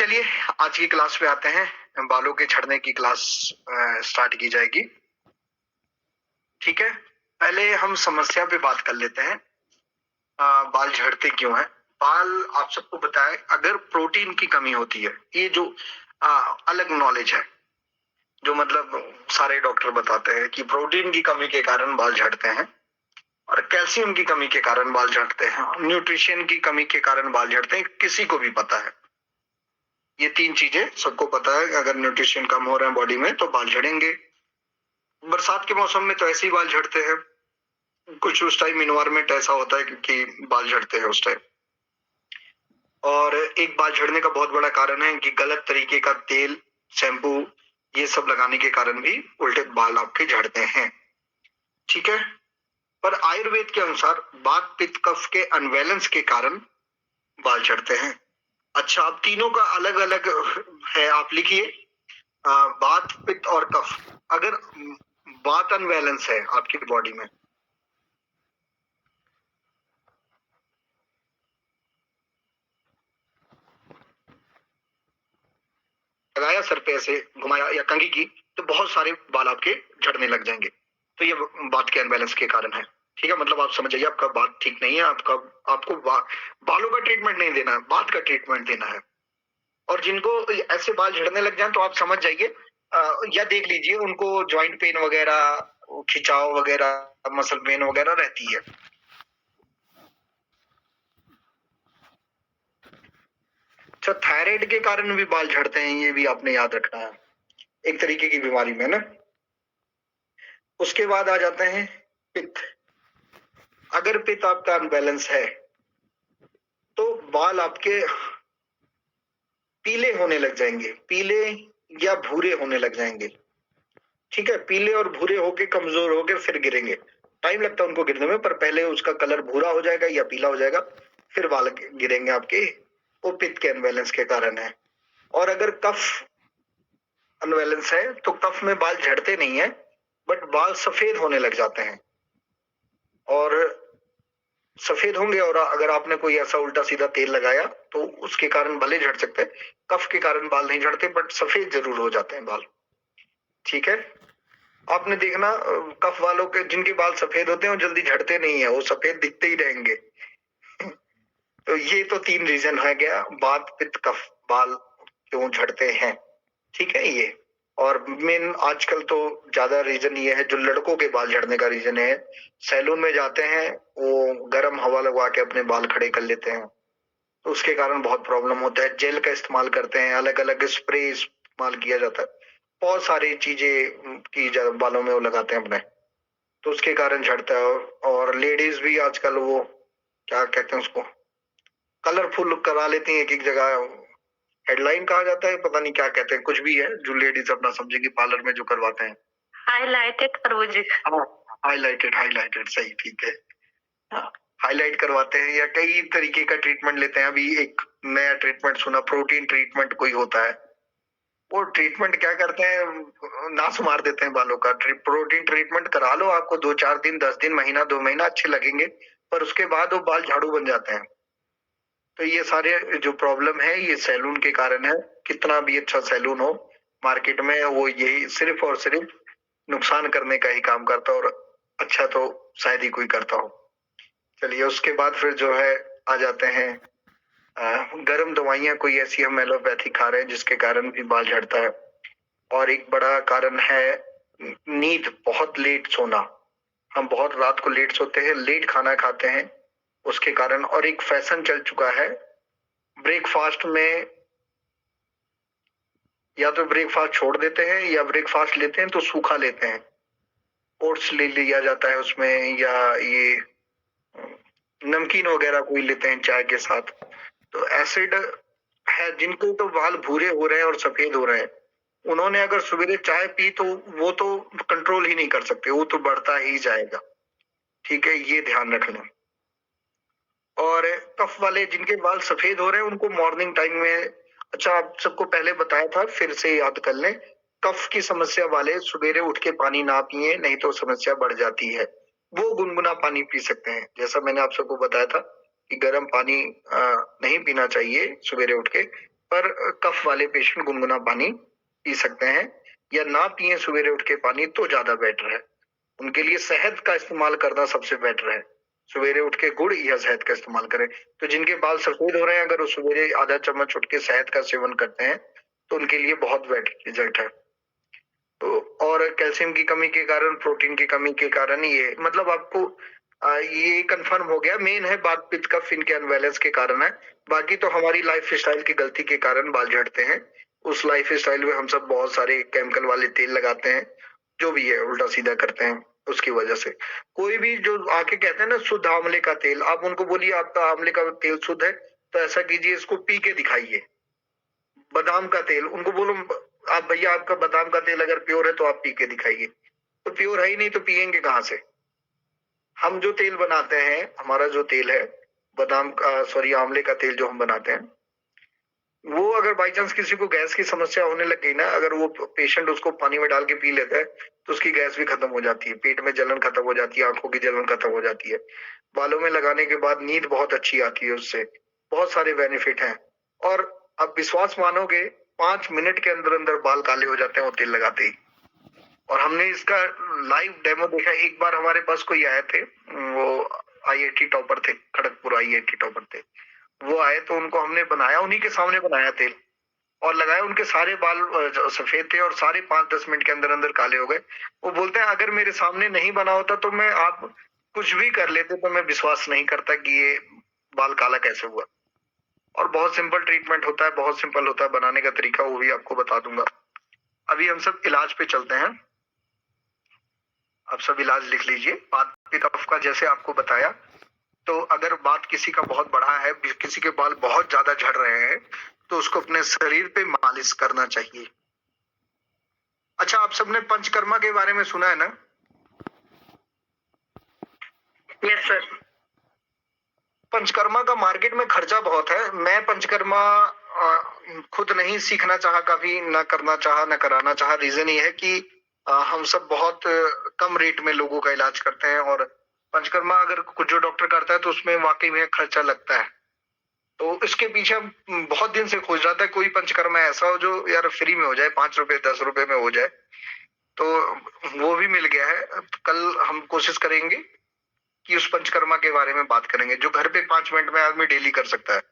चलिए आज की क्लास पे आते हैं। बालों के झड़ने की क्लास स्टार्ट की जाएगी। ठीक है, पहले हम समस्या पे बात कर लेते हैं। बाल झड़ते क्यों हैं? बाल आप सबको बताएं, अगर प्रोटीन की कमी होती है, ये जो अलग नॉलेज है, जो मतलब सारे डॉक्टर बताते हैं कि प्रोटीन की कमी के कारण बाल झड़ते हैं और कैल्शियम की कमी के कारण बाल झड़ते हैं, न्यूट्रिशन की कमी के कारण बाल झड़ते हैं। किसी को भी पता है, ये तीन चीजें सबको पता है। अगर न्यूट्रिशन कम हो रहा है बॉडी में तो बाल झड़ेंगे। बरसात के मौसम में तो ऐसे ही बाल झड़ते हैं, कुछ उस टाइम इन्वायरमेंट ऐसा होता है कि बाल झड़ते हैं उस टाइम। और एक बाल झड़ने का बहुत बड़ा कारण है कि गलत तरीके का तेल, शैम्पू, ये सब लगाने के कारण भी उल्टे बाल आपके झड़ते हैं। ठीक है, पर आयुर्वेद के अनुसार वात पित्त कफ के अनबैलेंस के कारण बाल झड़ते हैं। अच्छा, अब तीनों का अलग अलग है, आप लिखिए। वात पित्त और कफ, अगर वात अनबैलेंस है आपकी बॉडी में, लगाया सर पे ऐसे घुमाया या कंघी की, तो बहुत सारे बाल आपके झड़ने लग जाएंगे। तो ये बात के अनबैलेंस के कारण है। ठीक है, मतलब आप समझ जाइए, आपका बात ठीक नहीं है। आपको बालों का ट्रीटमेंट नहीं देना है, बात का ट्रीटमेंट देना है। और जिनको ऐसे बाल झड़ने लग जाए तो आप समझ जाइए, या देख लीजिए, उनको जॉइंट पेन वगैरह, खिंचाव वगैरह, मसल पेन वगैरह रहती है। अच्छा, थायराइड के कारण भी बाल झड़ते हैं, ये भी आपने याद रखना है, एक तरीके की बीमारी में ना। उसके बाद आ जाते हैं पित्त। अगर पित्त आपका अनबैलेंस है तो बाल आपके पीले होने लग जाएंगे, पीले या भूरे होने लग जाएंगे। ठीक है, पीले और भूरे होके कमजोर होके फिर गिरेंगे। टाइम लगता है उनको गिरने में, पर पहले उसका कलर भूरा हो जाएगा या पीला हो जाएगा, फिर बाल गिरेंगे आपके। वो पित्त के अनबैलेंस के कारण है। और अगर कफ अनबैलेंस है तो कफ में बाल झड़ते नहीं है, बट बाल सफेद होने लग जाते हैं। और सफेद होंगे, और अगर आपने कोई ऐसा उल्टा सीधा तेल लगाया तो उसके कारण भले झड़ सकते हैं। कफ के कारण बाल नहीं झड़ते, बट सफेद जरूर हो जाते हैं बाल। ठीक है, आपने देखना, कफ वालों के जिनके बाल सफेद होते हैं वो जल्दी झड़ते नहीं है, वो सफेद दिखते ही रहेंगे। तो ये तो तीन रीजन है गया, वात पित्त कफ, बाल क्यों झड़ते हैं। ठीक है, ये और मेन आजकल तो ज्यादा रीजन ये है, जो लड़कों के बाल झड़ने का रीजन है, सैलून में जाते हैं, वो गर्म हवा लगवा के अपने बाल खड़े कर लेते हैं, तो उसके कारण बहुत प्रॉब्लम होता है। जेल का इस्तेमाल करते हैं, अलग अलग स्प्रे इस्तेमाल किया जाता है, बहुत सारी चीजें की बालों में वो लगाते हैं अपने, तो उसके कारण झड़ता है। और लेडीज भी आजकल वो क्या कहते हैं उसको, कलरफुल लुक करा लेती है एक एक जगह, हेडलाइन कहा जाता है, पता नहीं क्या कहते हैं, कुछ भी है जो लेडीज अपना समझेंगी पार्लर में जो करवाते हैं। हाईलाइटेड तरबूजी, हाँ, हाईलाइटेड, हाईलाइटेड सही, ठीक है। हाँ, हाईलाइट करवाते हैं या कई तरीके का ट्रीटमेंट लेते हैं। अभी एक नया ट्रीटमेंट सुना, प्रोटीन ट्रीटमेंट कोई होता है, वो ट्रीटमेंट क्या करते हैं, नाश मार देते हैं बालों का। प्रोटीन ट्रीटमेंट करा लो, आपको 2-4 दिन, 10 दिन, महीना, 2 महीना अच्छे लगेंगे, पर उसके बाद वो बाल झाड़ू बन जाते हैं। तो ये सारे जो प्रॉब्लम है ये सैलून के कारण है। कितना भी अच्छा सैलून हो मार्केट में, वो यही सिर्फ और सिर्फ नुकसान करने का ही काम करता है, और अच्छा तो शायद ही कोई करता हो। चलिए, उसके बाद फिर जो है आ जाते हैं गर्म दवाइयां, कोई ऐसी हम एलोपैथी खा रहे हैं जिसके कारण भी बाल झड़ता है। और एक बड़ा कारण है नींद, बहुत लेट सोना। हम बहुत रात को लेट सोते हैं, लेट खाना खाते हैं, उसके कारण। और एक फैशन चल चुका है, ब्रेकफास्ट में या तो ब्रेकफास्ट छोड़ देते हैं या ब्रेकफास्ट लेते हैं तो सूखा लेते हैं, ओट्स ले लिया जाता है उसमें, या ये नमकीन वगैरह कोई लेते हैं चाय के साथ। तो एसिड है, जिनको तो बाल भूरे हो रहे हैं और सफेद हो रहे हैं, उन्होंने अगर सवेरे चाय पी तो वो तो कंट्रोल ही नहीं कर सकते, वो तो बढ़ता ही जाएगा। ठीक है, ये ध्यान रखना। और कफ वाले जिनके बाल सफेद हो रहे हैं उनको मॉर्निंग टाइम में, अच्छा आप सबको पहले बताया था, फिर से याद कर लें, कफ की समस्या वाले सवेरे उठ के पानी ना पिए, नहीं तो समस्या बढ़ जाती है। वो गुनगुना पानी पी सकते हैं, जैसा मैंने आप सबको बताया था कि गर्म पानी नहीं पीना चाहिए सवेरे उठ के, पर कफ वाले पेशेंट गुनगुना पानी पी सकते हैं, या ना पिए सवेरे उठ के पानी तो ज्यादा बेटर है। उनके लिए शहद का इस्तेमाल करना सबसे बेटर है। सवेरे उठ के गुड़ या शहद का इस्तेमाल करें। तो जिनके बाल सफेद हो रहे हैं, अगर वो सवेरे आधा चम्मच उठ के शहद का सेवन करते हैं तो उनके लिए बहुत बेटर रिजल्ट है। तो और कैल्शियम की कमी के कारण, प्रोटीन की कमी के कारण, ये मतलब आपको ये कंफर्म हो गया, मेन है बात पित्त कफ इनके अनबैलेंस के कारण है। बाकी तो हमारी लाइफ स्टाइल की गलती के कारण बाल झड़ते हैं। उस लाइफ स्टाइल में हम सब बहुत सारे केमिकल वाले तेल लगाते हैं, जो भी है उल्टा सीधा करते हैं, उसकी वजह से। कोई भी जो आके कहते हैं ना शुद्ध आंवले का तेल, आप उनको बोलिए आपका आंवले का तेल शुद्ध है, तो ऐसा कीजिए इसको पी के दिखाइए। बादाम का तेल, उनको बोलो आप भैया आपका बादाम का तेल अगर प्योर है तो आप पी के दिखाइए। तो प्योर है ही नहीं तो पियेंगे कहाँ से? हम जो तेल बनाते हैं, हमारा जो तेल है बादाम का, सॉरी आंवले का तेल जो हम बनाते हैं, वो अगर बाई चांस किसी को गैस की समस्या होने लग गई ना, अगर वो पेशेंट उसको पानी में डाल के पी लेता है तो उसकी गैस भी खत्म हो जाती है, पेट में जलन खत्म हो जाती है, आंखों की जलन खत्म हो जाती है। बालों में लगाने के बाद नींद बहुत अच्छी आती है उससे, बहुत सारे बेनिफिट हैं। और अब विश्वास मानोगे, 5 मिनट के अंदर अंदर बाल काले हो जाते हैं वो तेल लगाते ही। और हमने इसका लाइव डेमो देखा। एक बार हमारे पास कोई आए थे, वो आईआईटी टॉपर थे, खड़गपुर आईआईटी टॉपर थे। वो आए तो उनको हमने बनाया, उन्हीं के सामने बनाया तेल और लगाया। उनके सारे बाल सफेद थे और सारे 5-10 मिनट के अंदर अंदर काले हो गए। वो बोलते हैं अगर मेरे सामने नहीं बना होता तो मैं, आप कुछ भी कर लेते तो मैं विश्वास नहीं करता कि ये बाल काला कैसे हुआ। और बहुत सिंपल ट्रीटमेंट होता है, बहुत सिंपल होता है बनाने का तरीका, वो भी आपको बता दूंगा। अभी हम सब इलाज पे चलते हैं। आप सब इलाज लिख लीजिए। बात पित्त कफ का जैसे आपको बताया, तो अगर बात किसी का बहुत बड़ा है, किसी के बाल बहुत ज्यादा झड़ रहे हैं, तो उसको अपने शरीर पे मालिश करना चाहिए। अच्छा, आप सबने पंचकर्मा के बारे में सुना है ना? Yes sir. पंचकर्मा का मार्केट में खर्चा बहुत है। मैं पंचकर्मा खुद नहीं सीखना चाहा, कभी ना करना चाहा, ना कराना चाहा। रीजन ये है कि हम सब बहुत कम रेट में लोगों का इलाज करते हैं, और पंचकर्मा अगर कुछ जो डॉक्टर करता है तो उसमें वाकई में खर्चा लगता है। तो इसके पीछे हम बहुत दिन से खोज रहा था कोई पंचकर्मा ऐसा हो जो यार फ्री में हो जाए, 5 रुपए 10 रुपए में हो जाए। तो वो भी मिल गया है। कल हम कोशिश करेंगे कि उस पंचकर्मा के बारे में बात करेंगे जो घर पे 5 मिनट में आदमी डेली कर सकता है।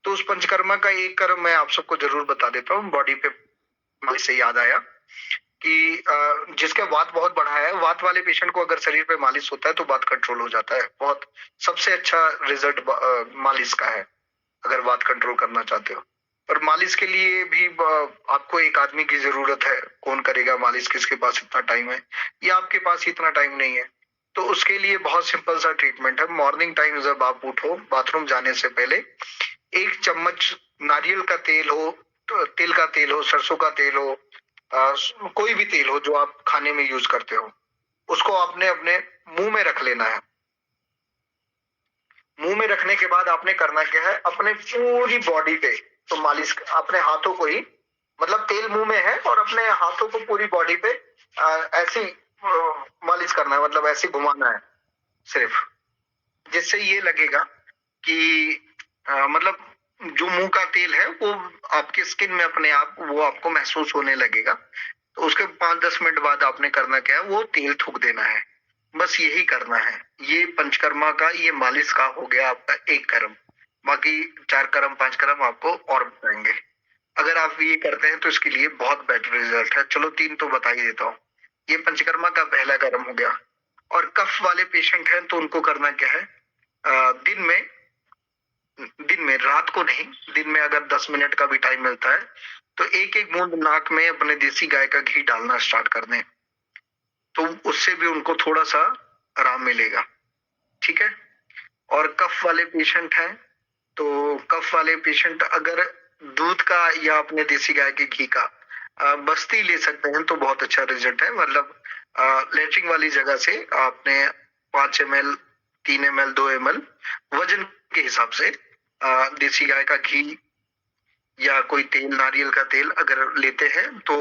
तो उस पंचकर्मा का एक कर्म मैं आप सबको जरूर बता देता हूँ। बॉडी पे से याद आया कि जिसका वात बहुत बढ़ा है, वात वाले पेशेंट को अगर शरीर पे मालिश होता है तो वात कंट्रोल हो जाता है। बहुत सबसे अच्छा रिजल्ट मालिश का है, अगर वात कंट्रोल करना चाहते हो। पर मालिश के लिए भी आपको एक आदमी की जरूरत है। कौन करेगा मालिश? किसके पास इतना टाइम है, या आपके पास इतना टाइम नहीं है? तो उसके लिए बहुत सिंपल सा ट्रीटमेंट है। मॉर्निंग टाइम जब आप उठो, बाथरूम जाने से पहले 1 चम्मच नारियल का तेल हो, तिल का तेल हो, सरसों का तेल हो, कोई भी तेल हो जो आप खाने में यूज करते हो, उसको आपने अपने मुंह में रख लेना है। मुंह में रखने के बाद आपने करना क्या है, अपने पूरी बॉडी पे तो मालिश, अपने हाथों को ही, मतलब तेल मुंह में है और अपने हाथों को पूरी बॉडी पे ऐसी मालिश करना है, मतलब ऐसे घुमाना है सिर्फ, जिससे ये लगेगा कि मतलब जो मुंह का तेल है वो आपके स्किन में अपने आप वो आपको महसूस होने लगेगा। तो उसके 5-10 मिनट बाद आपने करना क्या है, वो तेल थूक देना है। बस यही करना है। ये पंचकर्मा का, ये मालिश का हो गया आपका एक कर्म। बाकी 4 कर्म 5 कर्म आपको और बताएंगे। अगर आप ये करते हैं तो इसके लिए बहुत बेटर रिजल्ट है। चलो 3 तो बता ही देता हूँ। ये पंचकर्मा का पहला कर्म हो गया। और कफ वाले पेशेंट हैं तो उनको करना क्या है, दिन में, रात को नहीं, दिन में अगर 10 मिनट का भी टाइम मिलता है तो एक एक बूंद नाक में अपने देसी गाय का घी डालना स्टार्ट कर दें, तो उससे भी उनको थोड़ा सा आराम मिलेगा। ठीक है। और कफ वाले पेशेंट हैं तो कफ वाले पेशेंट अगर दूध का या अपने देसी गाय के घी का बस्ती ले सकते हैं तो बहुत अच्छा रिजल्ट है। मतलब लेटरिन वाली जगह से आपने 5 ml 3 ml 2 ml वजन के हिसाब से देसी गाय का घी या कोई तेल, नारियल का तेल अगर लेते हैं तो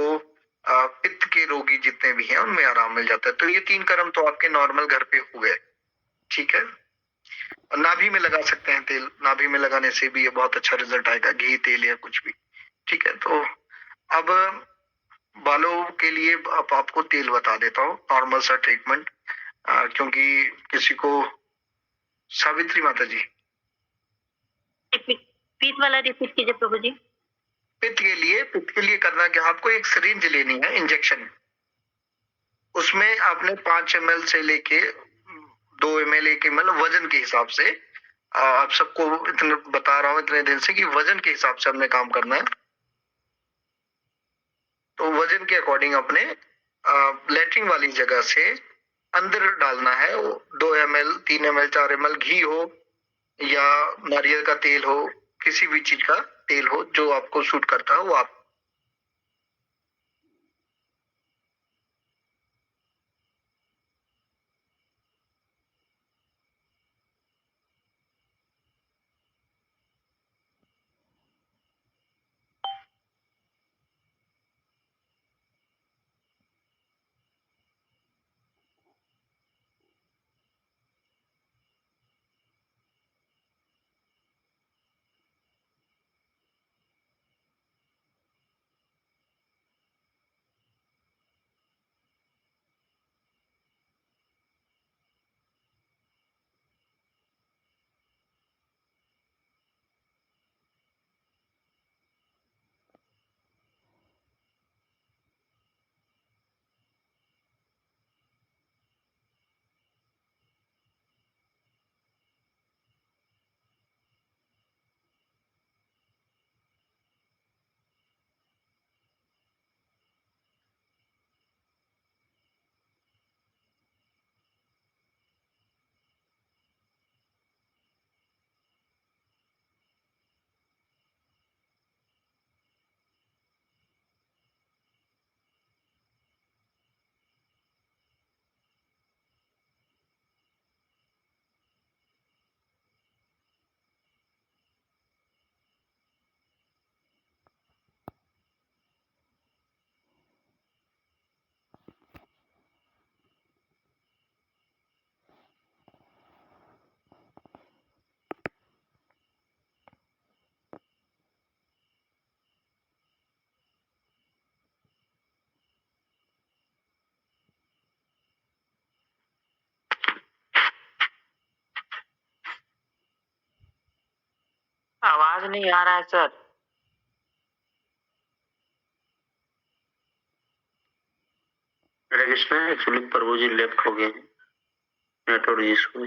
पित्त के रोगी जितने भी हैं उनमें आराम मिल जाता है। तो ये 3 कर्म तो आपके नॉर्मल घर पे हो गए। ठीक है। नाभि में लगा सकते हैं तेल, नाभि में लगाने से भी ये बहुत अच्छा रिजल्ट आएगा, घी तेल या कुछ भी। ठीक है, तो अब बालों के लिए अब आपको तेल बता देता हूँ, नॉर्मल सा ट्रीटमेंट, क्योंकि किसी को सावित्री माता जी पीत वाला रिपीट कीजिए प्रभु जी। पित्त के लिए करना क्या, आपको एक सिरिंज लेनी है, इंजेक्शन, उसमें आपने 5 ml से लेके 2 ml 1 ml वजन के हिसाब से, आप सबको इतने बता रहा हूँ इतने दिन से कि वजन के हिसाब से हमने काम करना है। तो वजन के अकॉर्डिंग अपने लेटरिन वाली जगह से अंदर डालना है, वो 2 ml 3 ml 4 ml घी हो या नारियल का तेल हो, किसी भी चीज का तेल हो जो आपको सूट करता है वो आप आवाज नहीं आ रहा है सर। हरे कृष्णा, एक्चुअली प्रभु जी लेफ्ट हो गए हैं नेटवर्क इशू।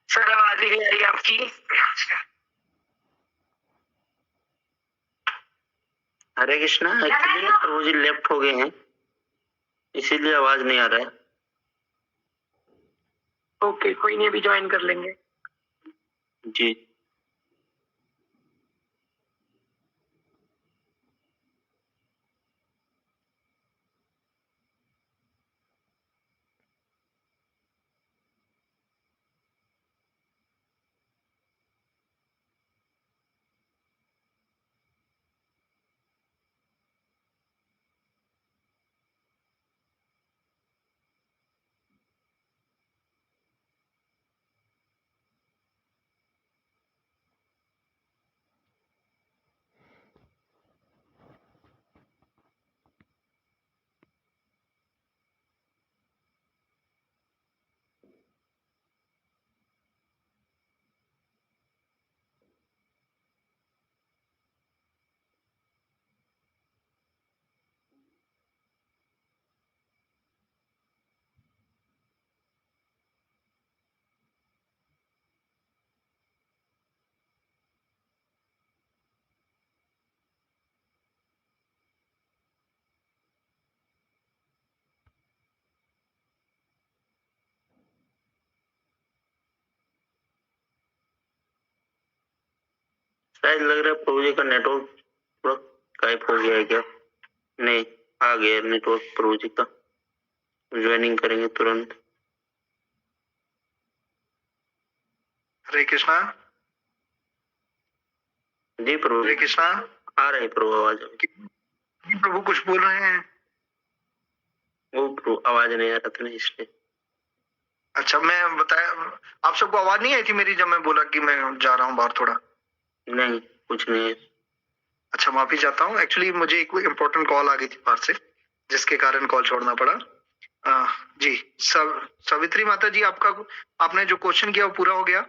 सर आवाज नहीं आ रही आपकी। हरे कृष्णा, एक्चुअली प्रभु जी लेफ्ट हो गए हैं, इसीलिए आवाज नहीं आ रहा है। ओके, कोई नहीं, अभी ज्वाइन कर लेंगे। जी। शायद लग रहा है प्रभु जी का नेटवर्क थोड़ा गायब हो गया है क्या? नहीं, आ गया नेटवर्क प्रभु जी का। ज्वाइनिंग करेंगे तुरंत। हरे कृष्णा। जी प्रभु। हरे कृष्णा। आ रही प्रभु आवाज। जी प्रभु कुछ बोल रहे हैं? वो प्रभु आवाज नहीं आ रहा था ना, इसलिए। अच्छा, मैं बताया, आप सबको आवाज नहीं आई थी मेरी जब मैं बोला कि मैं जा रहा हूँ बाहर थोड़ा? नहीं, कुछ नहीं है। अच्छा, माफी चाहता हूँ, एक्चुअली मुझे एक इम्पोर्टेंट कॉल आ गई थी बाहर से, जिसके कारण कॉल छोड़ना पड़ा। जी, सावित्री माता जी, आपने जो क्वेश्चन किया वो पूरा हो गया?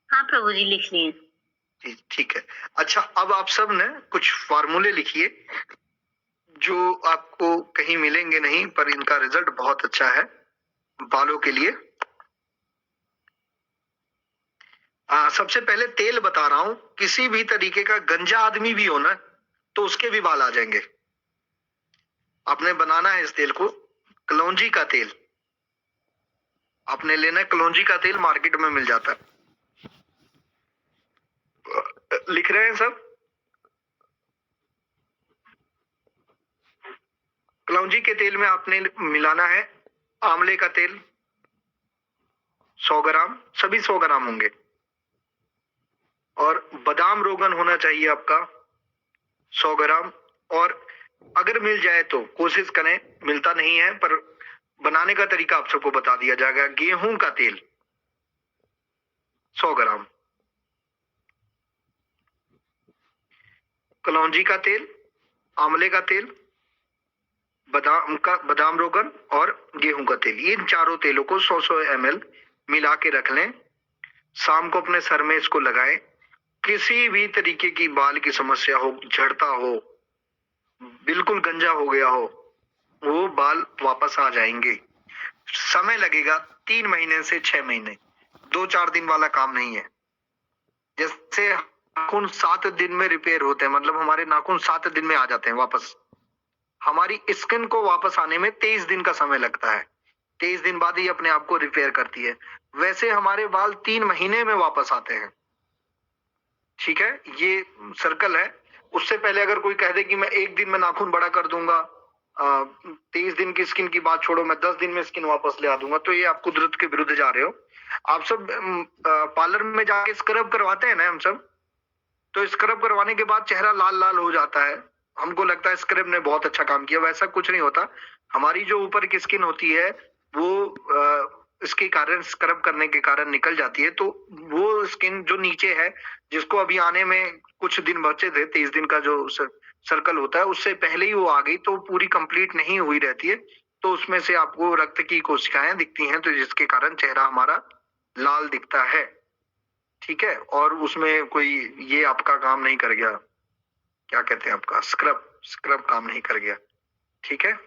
हाँ प्रभु जी, लिख लिए। जी, ठीक है। अच्छा, अब आप सब ने कुछ फार्मूले लिखिए जो आपको कहीं मिलेंगे नहीं, पर इनका रिजल्ट बहुत अच्छा है बालों के लिए। सबसे पहले तेल बता रहा हूं, किसी भी तरीके का गंजा आदमी भी हो ना, तो उसके भी बाल आ जाएंगे। आपने बनाना है इस तेल को, कलौंजी का तेल। आपने लेना है कलौंजी का तेल, मार्केट में मिल जाता है। लिख रहे हैं सब? कलौंजी के तेल में आपने मिलाना है आंवले का तेल 100 ग्राम, सभी 100 ग्राम होंगे। और बादाम रोगन होना चाहिए आपका 100 ग्राम। और अगर मिल जाए तो कोशिश करें, मिलता नहीं है पर बनाने का तरीका आप सबको बता दिया जाएगा। गेहूं का तेल 100 ग्राम, कलौंजी का तेल, आंवले का तेल, बादाम रोगन और गेहूं का तेल, ये चारों तेलों को 100-100 ml मिला के रख लें। शाम को अपने सर में इसको लगाएं। किसी भी तरीके की बाल की समस्या हो, झड़ता हो, बिल्कुल गंजा हो गया हो, वो बाल वापस आ जाएंगे। समय लगेगा 3 महीने से 6 महीने, 2-4 दिन वाला काम नहीं है। जैसे नाखून 7 दिन में रिपेयर होते हैं, मतलब हमारे नाखून 7 दिन में आ जाते हैं वापस। हमारी स्किन को वापस आने में 23 दिन का समय लगता है। 23 दिन बाद ही अपने आप को रिपेयर करती है। वैसे हमारे बाल 3 महीने में वापस आते हैं। ठीक है, ये सर्कल है। उससे पहले अगर कोई कह दे कि मैं 1 दिन में नाखून बड़ा कर दूंगा, 23 दिन की स्किन की बात छोड़ो, मैं 10 दिन में स्किन वापस ले आ दूंगा, तो ये आप कुदरत के विरुद्ध जा रहे हो। आप सब पार्लर में जाके स्क्रब करवाते हैं ना हम सब, तो स्क्रब करवाने के बाद चेहरा लाल लाल हो जाता है। हमको लगता है स्क्रब ने बहुत अच्छा काम किया, वैसा कुछ नहीं होता। हमारी जो ऊपर की स्किन होती है वो इसके कारण, स्क्रब करने के कारण निकल जाती है। तो वो स्किन जो नीचे है, जिसको अभी आने में कुछ दिन बचे थे, 23 दिन का जो सर्कल होता है, उससे पहले ही वो आ गई, तो पूरी कंप्लीट नहीं हुई रहती है। तो उसमें से आपको रक्त की कोशिकाएं दिखती हैं, तो जिसके कारण चेहरा हमारा लाल दिखता है। ठीक है, और उसमें कोई ये आपका काम नहीं कर गया, क्या कहते हैं आपका, स्क्रब काम नहीं कर गया। ठीक है,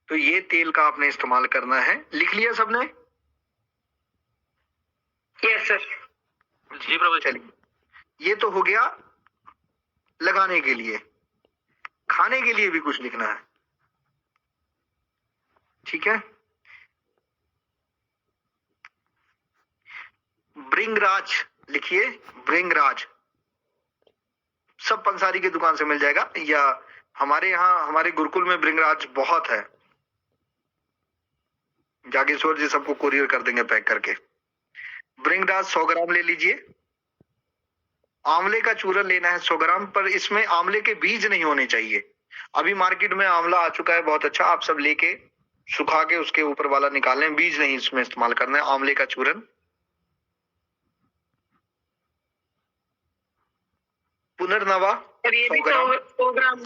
तो ये तेल का आपने इस्तेमाल करना है। लिख लिया सबने? Yes sir. जी प्रभु। चलिए, ये तो हो गया लगाने के लिए। खाने के लिए भी कुछ लिखना है। ठीक है, भृंगराज लिखिए, भृंगराज। सब पंसारी की दुकान से मिल जाएगा, या हमारे यहाँ हमारे गुरुकुल में भृंगराज बहुत है। जागेश्वर जी सबको कुरियर कर देंगे पैक करके। भृंगराज 100 ग्राम ले लीजिए। आंवले का चूरन लेना है 100 ग्राम, पर इसमें आंवले के बीज नहीं होने चाहिए। अभी मार्केट में आंवला आ चुका है बहुत अच्छा, आप सब लेके सुखा के उसके ऊपर वाला निकाल लें, बीज नहीं इसमें इस्तेमाल करना है। आंवले का चूरन। पुनर्नवा और ये भी 100 ग्राम। 100 ग्राम।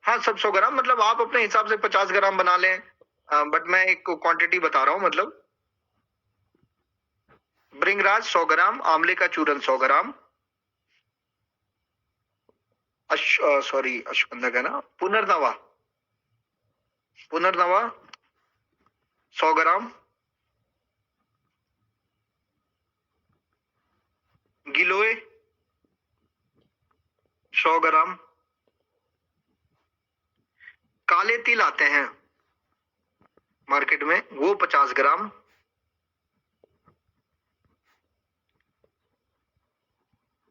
हाँ, सब 100 ग्राम, मतलब आप अपने हिसाब से 50 ग्राम बना लें, बट मैं एक क्वांटिटी बता रहा हूं। मतलब भृंगराज 100 ग्राम, आंवले का चूरन 100 ग्राम, अश्वगंधा का ना, पुनर्नवा 100 ग्राम, गिलोय 100 ग्राम, काले तिल आते हैं मार्केट में, वो 50 ग्राम,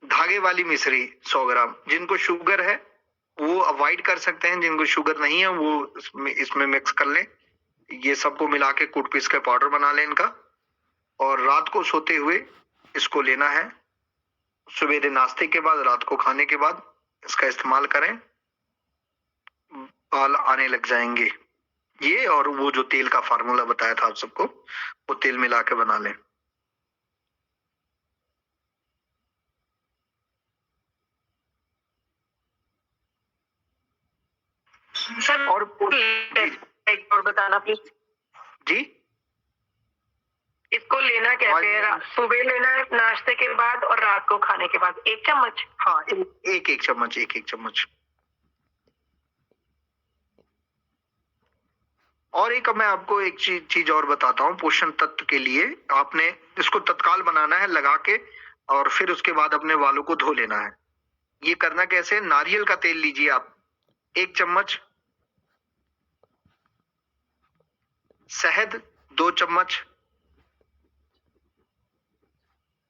धागे वाली मिश्री 100 ग्राम। जिनको शुगर है वो अवॉइड कर सकते हैं, जिनको शुगर नहीं है वो इसमें मिक्स कर लें। ये सबको मिला के कूट पीस के पाउडर बना लें इनका, और रात को सोते हुए इसको लेना है। सवेरे नाश्ते के बाद, रात को खाने के बाद इसका इस्तेमाल करें, बाल आने लग जाएंगे ये। और वो जो तेल का फार्मूला बताया था आप सबको, वो तेल मिला के बना लें। सर और एक और बताना प्लीज। जी, इसको लेना कैसे है? सुबह लेना है नाश्ते के बाद और रात को खाने के बाद 1 चम्मच? हाँ, एक चम्मच। और एक मैं आपको एक चीज और बताता हूँ पोषण तत्व के लिए। आपने इसको तत्काल बनाना है लगा के, और फिर उसके बाद अपने बालों को धो लेना है। ये करना कैसे? नारियल का तेल लीजिए आप 1 चम्मच, शहद 2 चम्मच,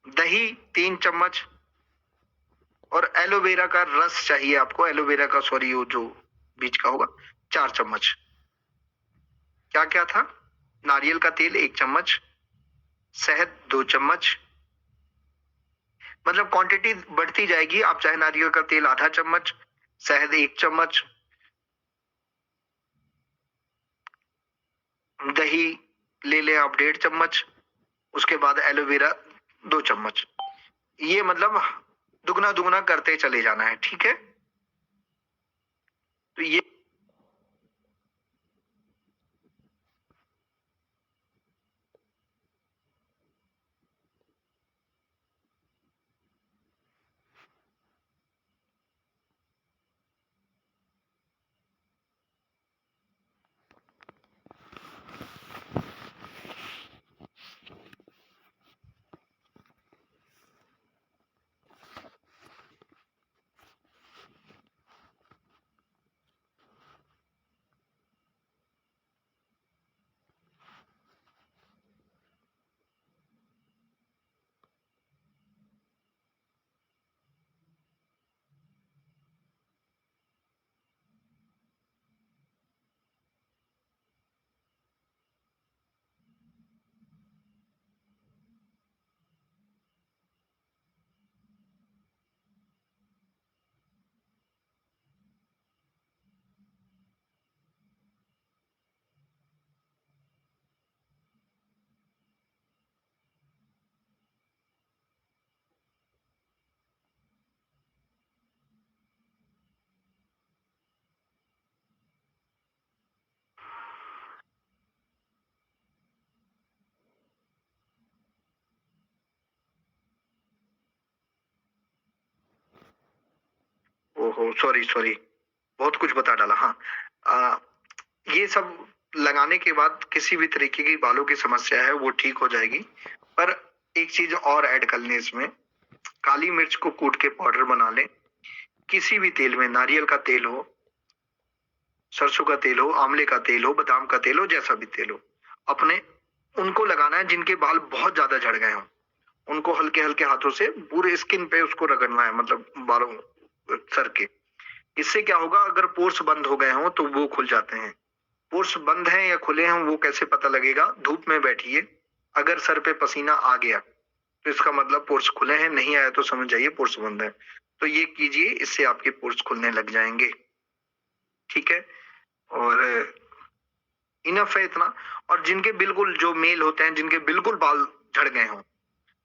दही 3 चम्मच, और एलोवेरा का रस चाहिए आपको, एलोवेरा का सॉरी वो जो बीज का होगा 4 चम्मच। क्या क्या था? नारियल का तेल 1 चम्मच, शहद 2 चम्मच, मतलब क्वांटिटी बढ़ती जाएगी। आप चाहे नारियल का तेल आधा चम्मच, शहद 1 चम्मच, दही ले लें आप 1.5 चम्मच, उसके बाद एलोवेरा 2 चम्मच। ये मतलब दुगना दुगना करते चले जाना है, ठीक है? तो ये ओहो, सॉरी, बहुत कुछ बता डाला। हाँ, ये सब लगाने के बाद किसी भी तरीके की बालों की समस्या है वो ठीक हो जाएगी। पर एक चीज और ऐड कर लें इसमें, काली मिर्च को कूट के पाउडर बना लें। किसी भी तेल में, नारियल का तेल हो, सरसों का तेल हो, आंवले का तेल हो, बादाम का तेल हो, जैसा भी तेल हो, अपने उनको लगाना है जिनके बाल बहुत ज्यादा झड़ गए हों। उनको हल्के हल्के हाथों से पूरे स्किन पे उसको रगड़ना है, मतलब बालों सर के। इससे क्या होगा, अगर पोर्स बंद हो गए हों तो वो खुल जाते हैं। पोर्स बंद हैं या खुले हैं वो कैसे पता लगेगा? धूप में बैठिए, अगर सर पे पसीना आ गया तो इसका मतलब पोर्स खुले हैं, नहीं आया तो समझ जाइए पोर्स बंद है। तो ये कीजिए, इससे आपके पोर्स खुलने लग जाएंगे। ठीक है, और इनफ है इतना। और जिनके बिल्कुल, जो मेल होते हैं जिनके बिल्कुल बाल झड़ गए हों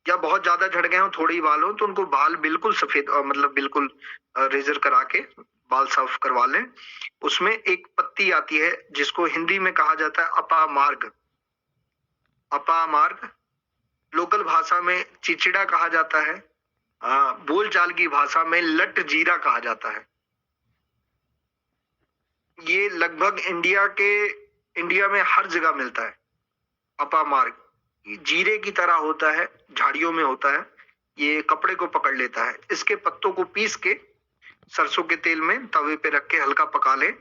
या बहुत ज्यादा झड़ गए हों, थोड़े ही बाल हो, तो उनको बाल बिल्कुल सफेद मतलब बिल्कुल रेजर करा के बाल साफ करवा लें। उसमें एक पत्ती आती है जिसको हिंदी में कहा जाता है अपामार्ग। अपामार्ग लोकल भाषा में चिचिड़ा कहा जाता है, बोलचाल की भाषा में लट जीरा कहा जाता है। ये लगभग इंडिया में हर जगह मिलता है। अपामार्ग ये जीरे की तरह होता है, झाड़ियों में होता है, ये कपड़े को पकड़ लेता है। इसके पत्तों को पीस के सरसों के तेल में तवे पे रख के हल्का पका ले,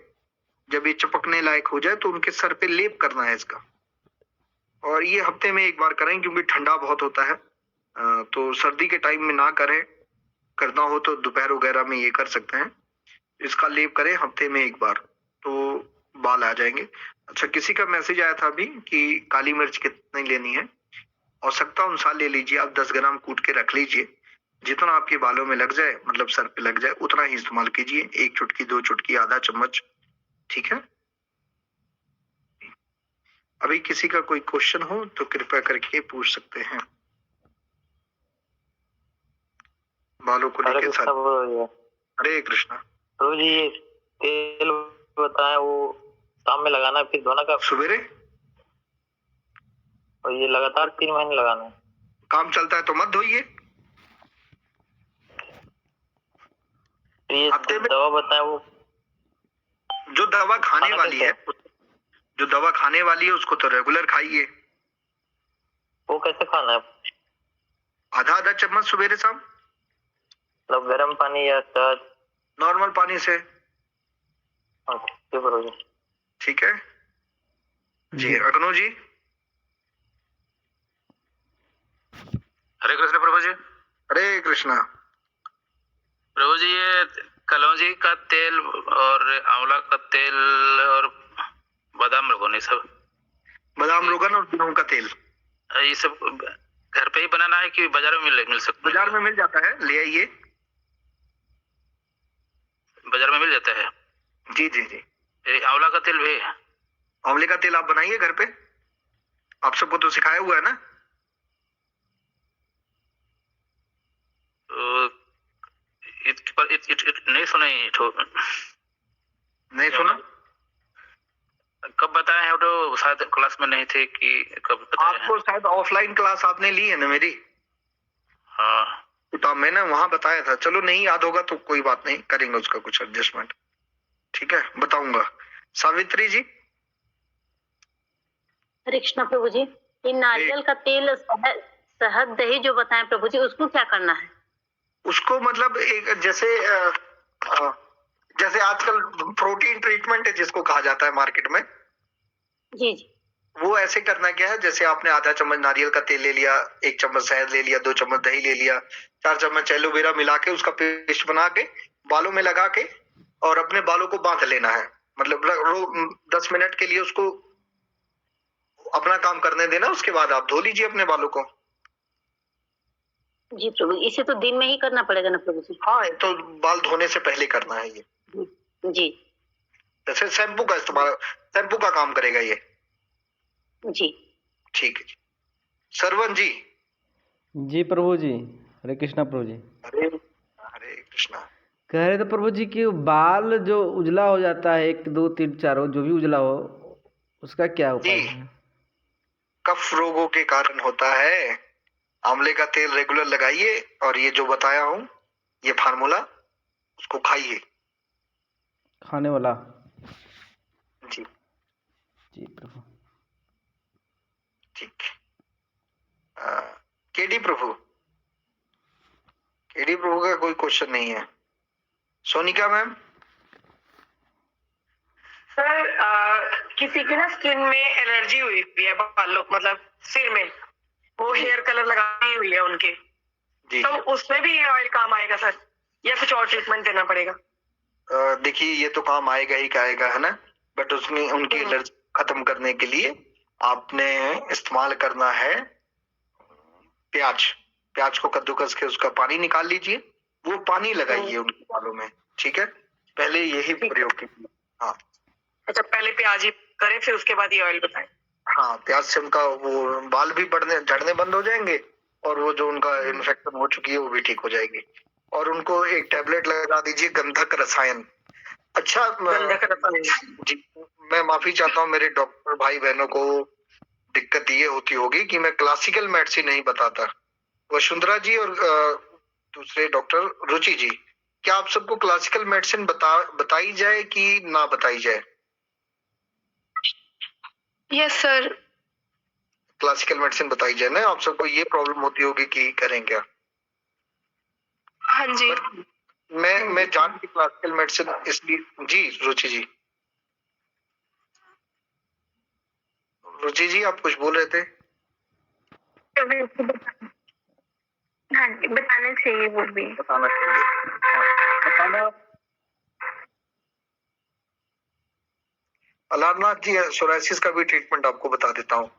जब ये चपकने लायक हो जाए तो उनके सर पे लेप करना है इसका। और ये हफ्ते में एक बार करें, क्योंकि ठंडा बहुत होता है, तो सर्दी के टाइम में ना करें, करना हो तो दोपहर वगैरह में ये कर सकते हैं। इसका लेप करें हफ्ते में एक बार, तो बाल आ जाएंगे। अच्छा, किसी का मैसेज आया था अभी कि काली मिर्च कितनी लेनी है। आवश्यकता अनुसार ले लीजिए, आप 10 ग्राम कूट के रख लीजिए। जितना आपके बालों में लग जाए, मतलब सर पे लग जाए, उतना ही इस्तेमाल कीजिए। 1 चुटकी, 2 चुटकी, आधा चम्मच। ठीक है, अभी किसी का कोई क्वेश्चन हो तो कृपया करके पूछ सकते हैं बालों को लेके साथ। हरे कृष्णा। प्रभु जी, ये तेल बताएं वो शाम में लगाना है, फिर धोना का सवेरे, और ये लगातार 3 महीने लगाना है। काम चलता है तो मत धोइए। ये हफ्ते में दवा बताएं वो जो दवा खाने खाना वाली है, जो दवा खाने वाली है उसको तो रेगुलर खाइए। वो कैसे खाना है? आधा चम्मच सवेरे शाम, मतलब गर्म पानी या शहद? नॉर्मल पानी से। ठीक है प्रभु जी। ठीक है जी। अग्नो जी। हरे कृष्ण प्रभु जी। हरे कृष्णा। प्रभु जी, ये कलौंजी का तेल और आंवला का तेल और बादाम रोगन, सब बादाम रोगन और गेहूं का तेल, ये सब घर पे ही बनाना है कि बाजार में मिल सकता है? बाजार में मिल जाता है, ले आइए। बाजार में मिल जाता है? जी जी जी। ये आंवला का तेल भी? आंवले का तेल आप बनाइए घर पे, आप सबको तो सिखाया हुआ है ना। तो नहीं सुना ही नहीं सुना? कब बताए हैं? तो शायद क्लास में नहीं थे कि कब बताए हैं? आपको शायद ऑफलाइन क्लास आपने ली है ना मेरी। हाँ, तो मैंने वहां बताया था। चलो नहीं याद होगा तो कोई बात नहीं, करेंगे उसका कुछ एडजस्टमेंट। ठीक है, बताऊंगा। सावित्री जी। हरे कृष्णा प्रभु जी, ये नारियल का तेल, शहद, दही जो बताएं प्रभु जी, उसको क्या करना है? उसको मतलब एक जैसे आजकल प्रोटीन ट्रीटमेंट है जिसको कहा जाता है मार्केट में, जी जी। वो ऐसे करना क्या है, जैसे आपने आधा चम्मच नारियल का तेल ले लिया, 1 चम्मच शहद ले लिया, 2 चम्मच दही ले लिया, 4 चम्मच एलोवेरा मिला के उसका पेस्ट बना के बालों में लगा के और अपने बालों को बांध लेना है। मतलब 10 मिनट के लिए उसको अपना काम करने देना, उसके बाद आप धो लीजिए अपने बालों को। जी प्रभु, इसे तो दिन में ही करना पड़ेगा ना प्रभु जी? हाँ, तो बाल धोने से पहले करना है ये। जी। जैसे शैम्पू का इस्तेमाल, शैम्पू का काम करेगा ये। जी ठीक है जी। सरवन जी। जी प्रभु जी। हरे कृष्णा प्रभु जी। हरे हरे कृष्णा। कह रहे थे प्रभु जी कि बाल जो उजला हो जाता है, 1 2 3 4 हो, जो भी उजला हो, उसका क्या उपाय है? कफ रोगों के कारण होता है। आंवले का तेल रेगुलर लगाइए और ये जो बताया हूँ, ये फार्मूला, उसको खाइए। खाने वाला? जी जी प्रभु। ठीक। केडी प्रभु, केडी प्रभु का कोई क्वेश्चन नहीं है। सोनिका मैम। सर, किसी की ना स्किन में एलर्जी हुई है, बालों मतलब सिर में, वो हेयर कलर लगाई हुई है उनके, जी तो उसमें भी ये ऑयल काम आएगा सर, या कुछ और ट्रीटमेंट देना पड़ेगा? देखिए ये तो काम आएगा ही आएगा, है ना, बट उसमें उनकी एलर्जी खत्म करने के लिए आपने इस्तेमाल करना है प्याज को कद्दूकस के उसका पानी निकाल लीजिए, वो पानी लगाइए उनके बालों में, ठीक है, पहले यही प्रयोग कीजिए। हाँ अच्छा, पहले प्याज ही करें, फिर उसके बाद ये ऑयल बताएं। हाँ, प्याज से उनका वो बाल भी झड़ने बंद हो जाएंगे और वो जो उनका इन्फेक्शन हो चुकी है वो भी ठीक हो जाएगी। और उनको एक टैबलेट लगा दीजिए गंधक रसायन। अच्छा गंधक रसायन। जी, मैं माफी चाहता हूँ, मेरे डॉक्टर भाई बहनों को दिक्कत ये होती होगी कि मैं क्लासिकल मेडिसिन नहीं बताता। वसुंधरा जी और दूसरे डॉक्टर रुचि जी, क्या आप सबको क्लासिकल मेडिसिन बताई जाए कि ना बताई जाए? Yes sir. क्लासिकल मेडिसिन बताई जाए ना, आप सबको ये प्रॉब्लम होती होगी कि करें क्या। हाँ जी। मैं जान की क्लासिकल मेडिसिन इसलिए जी। रुचि जी आप कुछ बोल रहे थे? हाँ जी, बताना चाहिए वो भी। बताना चाहिए, बताना। अलारनाथ जी, सोराइसिस का भी ट्रीटमेंट आपको बता देता हूँ।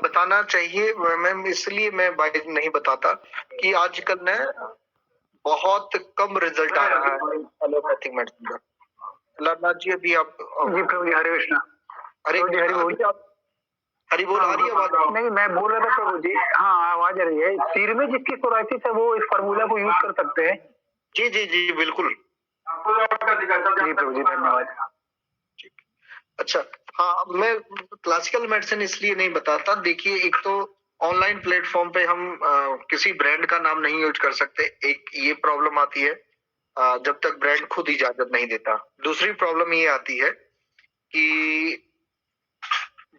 बताना चाहिए मैम, इसलिए मैं नहीं बताता कि आजकल ना बहुत कम रिजल्ट आ रहा है एलोपैथिक मेडिसिन का। अलारनाथ जी अभी आप जी प्रभु जी, हरे कृष्णा। हरे प्रभु जी, हरि बोल। हरी बोल आ रही है आवाज? नहीं, मैं बोल रहा था प्रभु जी, हाँ आवाज आ रही है। सिर में जिसकी सोराइसिस है वो इस फार्मूला को यूज कर सकते हैं? जी बिल्कुल। जी प्रभु जी, धन्यवाद। अच्छा हाँ, मैं क्लासिकल मेडिसिन इसलिए नहीं बताता, देखिए एक तो ऑनलाइन प्लेटफॉर्म पे हम किसी ब्रांड का नाम नहीं यूज कर सकते, एक ये प्रॉब्लम आती है जब तक ब्रांड खुद इजाजत नहीं देता। दूसरी प्रॉब्लम ये आती है कि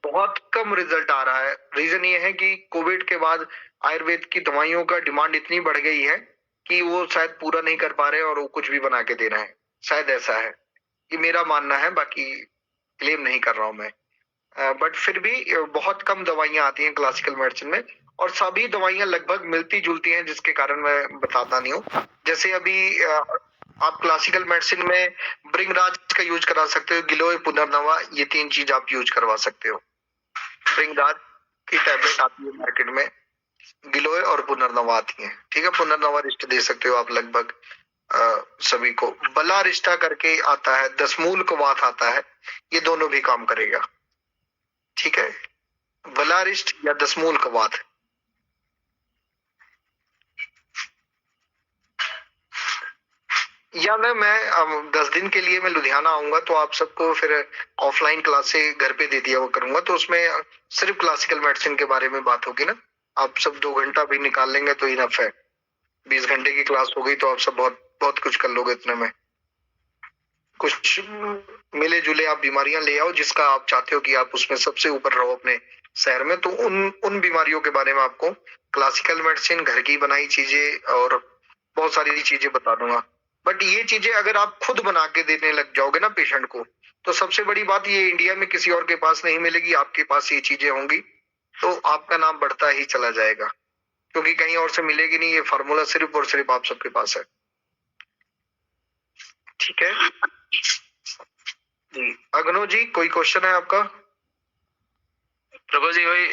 बहुत कम रिजल्ट आ रहा है। रीजन ये है कि कोविड के बाद आयुर्वेद की दवाइयों का डिमांड इतनी बढ़ गई है कि वो शायद पूरा नहीं कर पा रहे और वो कुछ भी बना के दे रहे हैं, शायद ऐसा है, ये मेरा मानना है, बाकी क्लेम नहीं कर रहा हूं मैं। बट फिर भी बहुत कम दवाइयां आती हैं क्लासिकल मेडिसिन में, और सभी दवाइयां लगभग मिलती जुलती हैं, जिसके कारण मैं बताता नहीं हूँ। जैसे अभी आप क्लासिकल मेडिसिन में ब्रिंगराज का यूज करा सकते हो, गिलोय, पुनर्नवा, ये 3 चीज आप यूज करवा सकते हो। ब्रिंगराज की टैबलेट आती है मार्केट में, गिलोय और पुनर्नवा आती है, ठीक है। पुनर्नवा रिष्ट दे सकते हो आप लगभग सभी को। बला रिष्टा करके आता है, दसमूल कवाथ आता है, ये दोनों भी काम करेगा, ठीक है। बलारिष्ट या दसमूल कवाथ। या मैं 10 दिन के लिए मैं लुधियाना आऊंगा, तो आप सबको फिर ऑफलाइन क्लास से घर पे दे दिया वो करूंगा, तो उसमें सिर्फ क्लासिकल मेडिसिन के बारे में बात होगी ना। आप सब 2 घंटा भी निकाल लेंगे तो इनफ है। 20 घंटे की क्लास हो गई तो आप सब बहुत कुछ कर लोगे इतने में। कुछ मिले जुले आप बीमारियां ले आओ जिसका आप चाहते हो कि आप उसमें सबसे ऊपर रहो अपने शहर में, तो उन बीमारियों के बारे में आपको क्लासिकल मेडिसिन, घर की बनाई चीजें और बहुत सारी चीजें बता दूंगा। बट ये चीजें अगर आप खुद बना के देने लग जाओगे ना पेशेंट को, तो सबसे बड़ी बात ये इंडिया में किसी और के पास नहीं मिलेगी, आपके पास ये चीजें होंगी, तो आपका नाम बढ़ता ही चला जाएगा, क्योंकि कहीं और से मिलेगी नहीं। ये फार्मूला सिर्फ और सिर्फ आप सबके पास है, ठीक है जी। अग्नो जी, कोई क्वेश्चन है आपका? प्रभु जी, वही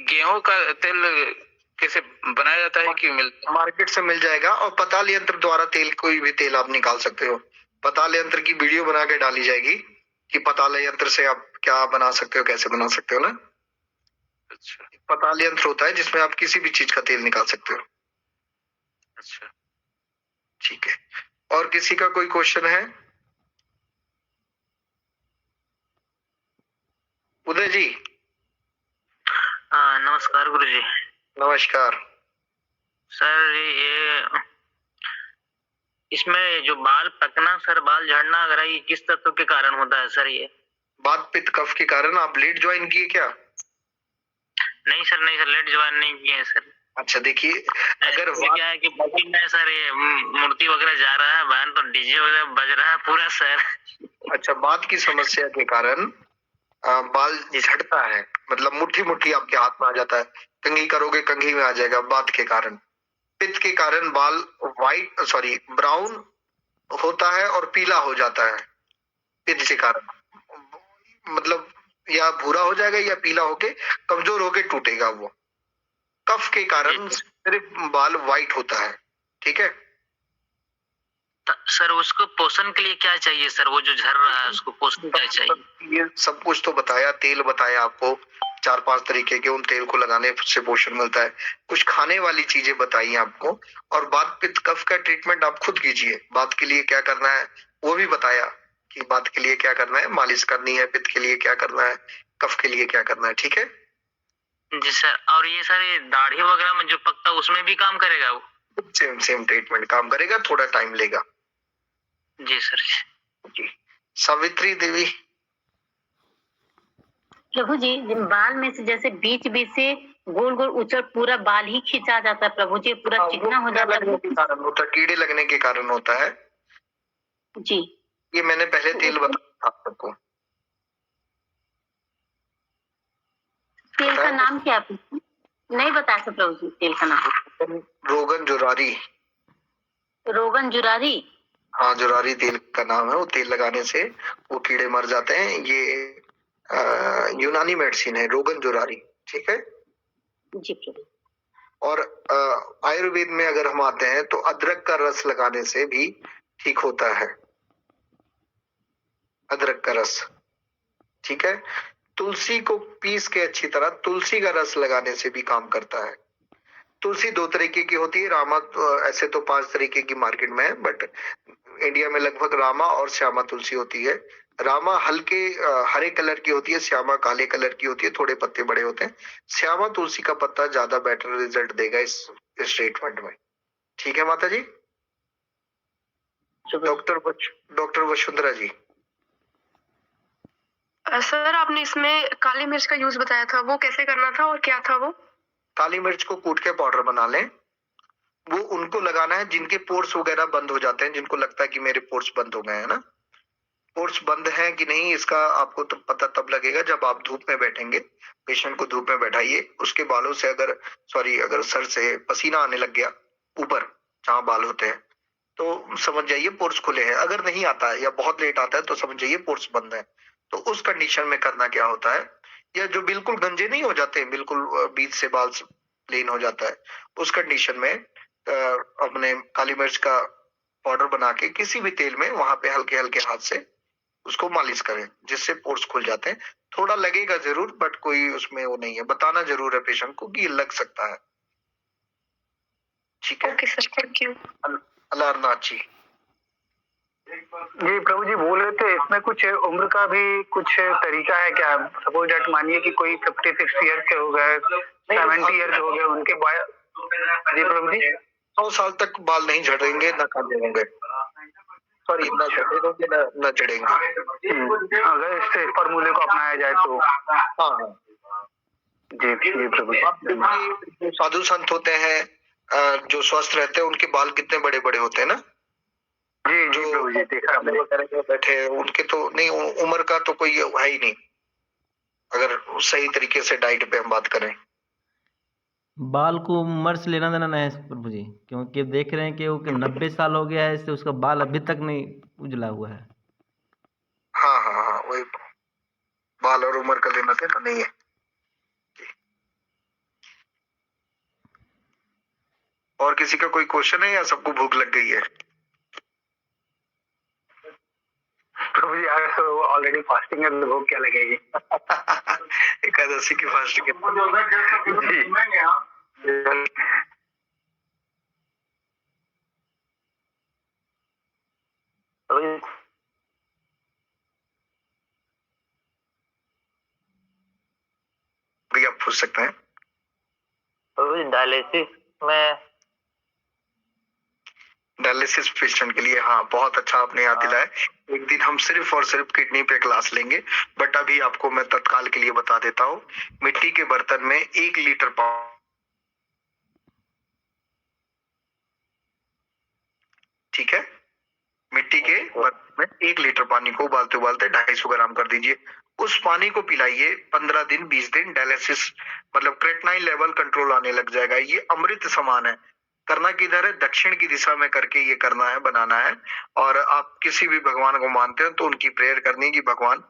गेहूं का तेल कैसे बनाया जाता है कि मार्केट से मिल जाएगा, और पताल यंत्र द्वारा तेल, कोई भी तेल आप निकाल सकते हो। पताल यंत्र की वीडियो बना के डाली जाएगी कि पताल यंत्र से आप क्या बना सकते हो, कैसे बना सकते हो ना। अच्छा पताल यंत्र होता है जिसमें आप किसी भी चीज का तेल निकाल सकते हो। अच्छा ठीक है, और किसी का कोई क्वेश्चन है? उदय जी। नमस्कार गुरु जी। नमस्कार सर, ये इसमें जो बाल पकना सर, बाल झड़ना वगैरह, ये किस तत्व के कारण होता है सर? ये बात पित्त कफ के कारण। आप लेट ज्वाइन किए क्या? नहीं सर, लेट ज्वाइन नहीं किए हैं सर। अच्छा देखिए, अगर क्या है कि बुकिंग में सर ये मूर्ति वगैरह जा रहा है बहन, तो डीजे वगैरह बज रहा है पूरा सर। अच्छा, बात की समस्या के कारण बाल झड़ता है, मतलब मुट्ठी मुट्ठी आपके हाथ में आ जाता है, कंघी करोगे कंघी में आ जाएगा, बात के कारण, पित्त के कारण बाल ब्राउन होता है और पीला हो जाता है पित्त के कारण, मतलब या भूरा हो जाएगा या पीला होके कमजोर होके टूटेगा वो, कफ के कारण सिर्फ बाल व्हाइट होता है। ठीक है, सर उसको पोषण के लिए क्या चाहिए सर, वो जो झड़ रहा है उसको पोषण क्या चाहिए? ये सब कुछ तो बताया, तेल बताया आपको 4-5 तरीके के, उन तेल को लगाने से पोषण मिलता है, कुछ खाने वाली चीजें बताई आपको, और बात पित्त कफ का ट्रीटमेंट आप खुद कीजिए। बात के लिए क्या करना है वो भी बताया कि बात के लिए क्या करना है, मालिश करनी है, पित्त के लिए क्या करना है, कफ के लिए क्या करना है। ठीक है जी सर, और ये सारे दाढ़ी वगैरह में जो पकता है उसमें भी काम करेगा वो? सेम ट्रीटमेंट काम करेगा, थोड़ा टाइम लेगा। जी सर। जी, सावित्री देवी। प्रभु जी, बाल में से जैसे बीच बीच से गोल गोल उचड़ पूरा बाल ही खिंचा जाता है प्रभु जी, पूरा चिकना हो जाता लगने के कारण होता है, कीड़े लगने के कारण होता है जी। ये मैंने पहले तेल बताया था आपको। तेल का नाम क्या है? नहीं बताया था प्रभु जी तेल का नाम। रोगन जुरारी। रोगन जुरारी? हाँ, जुरारी तेल का नाम है, वो तेल लगाने से वो कीड़े मर जाते हैं। ये यूनानी मेडिसिन है, रोगन जुरारी। ठीक है जी प्रभु। और आयुर्वेद में अगर हम आते हैं तो अदरक का रस लगाने से भी ठीक होता है, अदरक का रस। ठीक है, तुलसी को पीस के अच्छी तरह तुलसी का रस लगाने से भी काम करता है। तुलसी 2 तरीके की होती है, रामा ऐसे तो 5 तरीके की मार्केट में है, बट इंडिया में लगभग रामा और श्यामा तुलसी होती है। रामा हल्के हरे कलर की होती है, श्यामा काले कलर की होती है, थोड़े पत्ते बड़े होते हैं। श्यामा तुलसी का पत्ता ज्यादा बेटर रिजल्ट देगा इस ट्रीटमेंट में। ठीक है माता जी। डॉक्टर वसुंधरा जी। सर आपने इसमें काली मिर्च का यूज बताया था, वो कैसे करना था और क्या था वो? काली मिर्च को कूट के पाउडर बना लें, वो उनको लगाना है जिनके पोर्स वगैरह बंद हो जाते हैं, जिनको लगता है कि मेरे पोर्स बंद हो गए हैं ना। पोर्स बंद है कि नहीं इसका आपको तो पता तब लगेगा जब आप धूप में बैठेंगे। पेशेंट को धूप में बैठाइए, उसके बालों से अगर सर से पसीना आने लग गया ऊपर जहाँ बाल होते हैं तो समझ जाइए पोर्स खुले हैं। अगर नहीं आता है या बहुत लेट आता है तो समझ जाइए पोर्स बंद है। तो उस कंडीशन में करना क्या होता है, या जो बिल्कुल गंजे नहीं हो जाते, बिल्कुल बीच से बाल प्लेन हो जाता है, उस कंडीशन में अपने काली मिर्च का पाउडर बना के किसी भी तेल में वहां पे हल्के हल्के हाथ से उसको मालिश करें, जिससे पोर्स खुल जाते हैं। थोड़ा लगेगा जरूर, बट कोई उसमें वो नहीं है, बताना जरूर है पेशेंट को कि ये लग सकता है। ठीक है, okay sir, thank you. Alarnath ji. जी प्रभु जी बोल रहे थे इसमें कुछ उम्र का भी कुछ तरीका है क्या? सपोज डेट मानिए कि कोई 56 ईयर के हो गए, 70 ईयर के हो गए, उनके जी प्रभु जी 100 साल तक बाल नहीं झड़ेंगे, न काले होंगे, सॉरी न झड़ेंगे न झड़ेंगे। अगर इस फॉर्मूले को अपनाया जाए तो। हाँ जी जी प्रभु जी। जो साधु संत होते हैं जो स्वस्थ रहते हैं उनके बाल कितने बड़े बड़े होते हैं ना। जी जी प्रभु जी देखा हमने। बैठे हैं उनके तो नहीं, उम्र का तो कोई है ही नहीं, अगर सही तरीके से डाइट पे हम बात करें। बाल को उम्र से लेना देना नहीं है प्रभु जी, क्योंकि देख रहे हैं कि वो 90 साल हो गया है, इससे उसका बाल अभी तक नहीं उजला हुआ है। हाँ वही, बाल और उम्र का लेना देना नहीं है। और किसी का कोई क्वेश्चन है या सबको भूख लग गई है? प्रभु जी आज तो ऑलरेडी फास्टिंग है, भूख क्या लगेगी? एकादशी की फास्टिंग है। भी आप पूछ सकते हैं। डायलिसिस में डायलिसिस पेशेंट के लिए हाँ बहुत अच्छा आपने याद दिलाया। एक दिन हम सिर्फ और सिर्फ किडनी पे क्लास लेंगे, बट अभी आपको मैं तत्काल के लिए बता देता हूँ। मिट्टी के बर्तन में 1 लीटर ठीक है, मिट्टी के में 1 लीटर पानी को उबालते उबालते 250 ग्राम कर दीजिए। उस पानी को पिलाइए 15 दिन 20 दिन, डायलिसिस मतलब क्रेटनाइन लेवल कंट्रोल आने लग जाएगा। ये अमृत समान है। करना किधर है? दक्षिण की दिशा में करके ये करना है, बनाना है। और आप किसी भी भगवान को मानते हो तो उनकी प्रेयर करनी है कि भगवान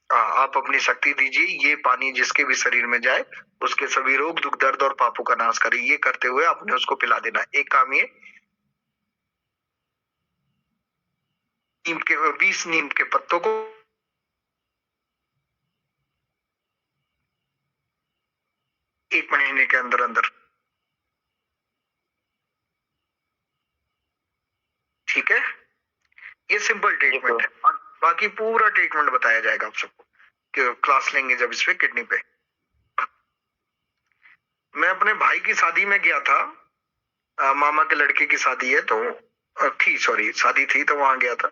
आप अपनी शक्ति दीजिए, ये पानी जिसके भी शरीर में जाए उसके सभी रोग दुख दर्द और पापों का नाश करे। ये करते हुए आपने उसको पिला देना। एक काम ये 20 नीम के पत्तों को एक महीने के अंदर अंदर, ठीक है? ये सिंपल ट्रीटमेंट है और बाकी पूरा ट्रीटमेंट बताया जाएगा आप सबको कि क्लास लेंगे जब इस पे किडनी पे। मैं अपने भाई की शादी में गया था, मामा के लड़के की शादी है तो शादी थी तो वहां गया था।